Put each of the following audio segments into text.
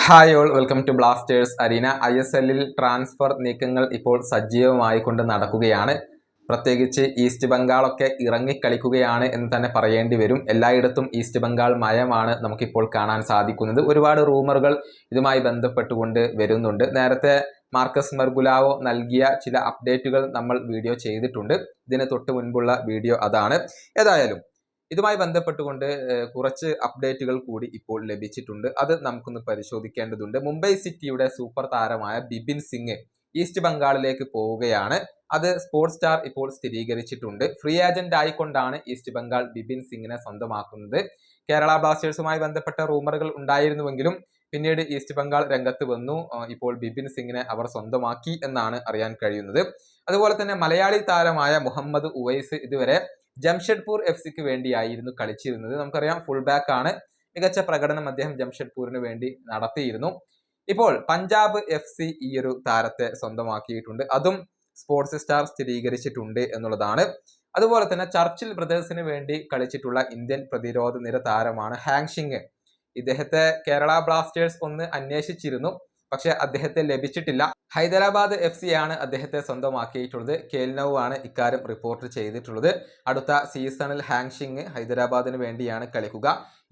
Hi all, welcome to Blasters Arena. ISL-ൽ transfer നീക്കങ്ങൾ ഇപ്പോൾ സജീവമായിക്കൊണ്ട് നടക്കുകയാണ്. പ്രത്യേകിച്ച് ഈസ്റ്റ് ബംഗാളൊക്കെ ഇറങ്ങിക്കളിക്കുകയാണ് എന്ന് തന്നെ പറയേണ്ടി വരും. എല്ലായിടത്തും ഈസ്റ്റ് ബംഗാൾ മയമാണ് നമുക്കിപ്പോൾ കാണാൻ സാധിക്കുന്നത്. ഒരുപാട് റൂമറുകൾ ഇതുമായി ബന്ധപ്പെട്ടുകൊണ്ട് വരുന്നുണ്ട്. നേരത്തെ മാർക്കസ് മെർഗുലാവോ നൽകിയ ചില അപ്ഡേറ്റുകൾ നമ്മൾ വീഡിയോ ചെയ്തിട്ടുണ്ട്. ഇതിന് തൊട്ട് മുൻപുള്ള വീഡിയോ അതാണ്. ഏതായാലും ഇതുമായി ബന്ധപ്പെട്ടുകൊണ്ട് കുറച്ച് അപ്ഡേറ്റുകൾ കൂടി ഇപ്പോൾ ലഭിച്ചിട്ടുണ്ട്. അത് നമുക്കൊന്ന് പരിശോധിക്കേണ്ടതുണ്ട്. മുംബൈ സിറ്റിയുടെ സൂപ്പർ താരമായ ബിപിൻ സിംഗ് ഈസ്റ്റ് ബംഗാളിലേക്ക് പോവുകയാണ്. അത് സ്പോർട്സ് സ്റ്റാർ ഇപ്പോൾ സ്ഥിരീകരിച്ചിട്ടുണ്ട്. ഫ്രീ ഏജന്റ് ആയിക്കൊണ്ടാണ് ഈസ്റ്റ് ബംഗാൾ ബിപിൻ സിംഗിനെ സ്വന്തമാക്കുന്നത്. കേരള ബ്ലാസ്റ്റേഴ്സുമായി ബന്ധപ്പെട്ട റൂമറുകൾ ഉണ്ടായിരുന്നുവെങ്കിലും പിന്നീട് ഈസ്റ്റ് ബംഗാൾ രംഗത്ത് വന്നു. ഇപ്പോൾ ബിപിൻ സിംഗിനെ അവർ സ്വന്തമാക്കി എന്നാണ് അറിയാൻ കഴിയുന്നത്. അതുപോലെ തന്നെ മലയാളി താരമായ മുഹമ്മദ് ഉവൈസ് ഇതുവരെ ജംഷഡ്പൂർ FC-ക്ക് വേണ്ടിയായിരുന്നു കളിച്ചിരുന്നത്. നമുക്കറിയാം, ഫുൾ ബാക്ക് ആണ്. മികച്ച പ്രകടനം അദ്ദേഹം ജംഷഡ്പൂരിന് വേണ്ടി നടത്തിയിരുന്നു. ഇപ്പോൾ പഞ്ചാബ് FC ഈ ഒരു താരത്തെ സ്വന്തമാക്കിയിട്ടുണ്ട്. അതും സ്പോർട്സ് സ്റ്റാർ സ്ഥിരീകരിച്ചിട്ടുണ്ട് എന്നുള്ളതാണ്. അതുപോലെ തന്നെ ചർച്ചിൽ ബ്രദേഴ്സിന് വേണ്ടി കളിച്ചിട്ടുള്ള ഇന്ത്യൻ പ്രതിരോധ നിര താരമാണ് ഹാങ്ഷിങ്. ഇദ്ദേഹത്തെ കേരള ബ്ലാസ്റ്റേഴ്സ് ഒന്ന് അന്വേഷിച്ചിരുന്നു, പക്ഷെ അദ്ദേഹത്തെ ലഭിച്ചിട്ടില്ല. ഹൈദരാബാദ് FC ആണ് അദ്ദേഹത്തെ സ്വന്തമാക്കിയിട്ടുള്ളത്. കേൽനൌ ആണ് ഇക്കാര്യം റിപ്പോർട്ട് ചെയ്തിട്ടുള്ളത്. അടുത്ത സീസണിൽ ഹാങ്ഷിങ് ഹൈദരാബാദിന് വേണ്ടിയാണ് കളിക്കുക.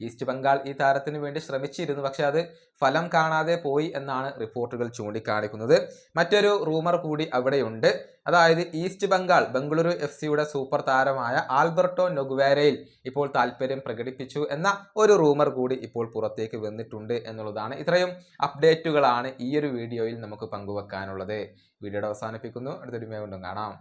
ഈസ്റ്റ് ബംഗാൾ ഈ താരത്തിന് വേണ്ടി ശ്രമിച്ചിരുന്നു, പക്ഷെ അത് ഫലം കാണാതെ പോയി എന്നാണ് റിപ്പോർട്ടുകൾ ചൂണ്ടിക്കാണിക്കുന്നത്. മറ്റൊരു റൂമർ കൂടി അവിടെയുണ്ട്. അതായത് ഈസ്റ്റ് ബംഗാൾ ബംഗളൂരു FC-യുടെ സൂപ്പർ താരമായ ആൽബർട്ടോ നൊഗ്വേരയിൽ ഇപ്പോൾ താല്പര്യം പ്രകടിപ്പിച്ചു എന്ന ഒരു റൂമർ കൂടി ഇപ്പോൾ പുറത്തേക്ക് വന്നിട്ടുണ്ട് എന്നുള്ളതാണ്. ഇത്രയും അപ്ഡേറ്റുകളാണ് ഈ ഒരു വീഡിയോയിൽ നമുക്ക് പങ്കുവെക്കാനുള്ളത്. വീഡിയോയുടെ അവസാനിപ്പിക്കുന്നു. അടുത്തൊരു വീഡിയോ കാണാം.